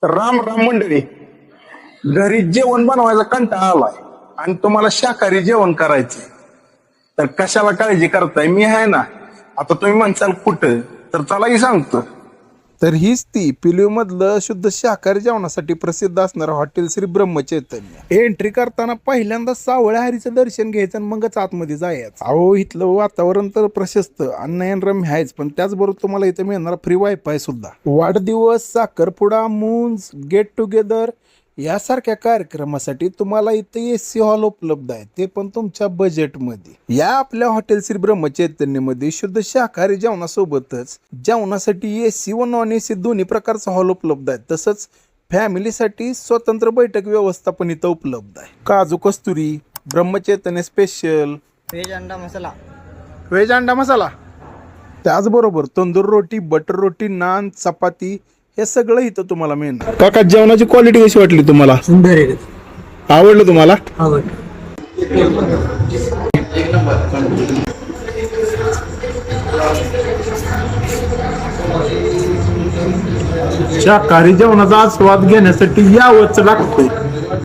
तर राम राम मंडळी, घरी जेवण बनवायचा कंटाळा आलाय आणि तुम्हाला शाकाहारी जेवण करायचंय, तर कशाला काळजी करताय? मी आहे ना. आता तुम्ही म्हणसाल कुठं, तर चलाही सांगतो. तर हीच ती पिलीव मधलं शुद्ध शाकाहारी जेवणासाठी प्रसिद्ध असणारं हॉटेल श्री ब्रह्मचैतन्य. एंट्री करताना पहिल्यांदा सावळ्या हरीचं दर्शन घ्यायचं आणि मगच आतमध्ये जायचं. अहो, इथलं वातावरण तर प्रशस्त, अन्नयनरम्य आहेच, पण त्याचबरोबर तुम्हाला इथं मिळणार फ्री वायफाय सुद्धा. वाढदिवस, साखरपुडा, मूंज, गेट टुगेदर यासारख्या कार्यक्रमासाठी तुम्हाला इथे एसी हॉल उपलब्ध आहे, ते पण तुमच्या बजेटमध्ये. या आपल्या हॉटेल श्री ब्रह्मचैतन्यमध्ये शुद्ध शाकाहारी जेवणासोबतच जेवणासाठी एसी व नॉन एसी दोन्ही प्रकारचा हॉल उपलब्ध आहे. तसंच फॅमिलीसाठी स्वतंत्र बैठक व्यवस्था पण इथं उपलब्ध आहे. काजू कस्तुरी, ब्रह्मचैतन्य स्पेशल व्हेज अंडा मसाला, व्हेज अंडा मसाला, त्याचबरोबर तंदूर रोटी, बटर रोटी, नान, चपाती हे सगळं इथं तुम्हाला मिळणार. काका, जेवणाची क्वालिटी कशी वाटली तुम्हाला? सुंदर आहे. आवडलं तुम्हाला? आवड. शाकाहारी जेवणाचा आस्वाद घेण्यासाठी यावंच लागतंय.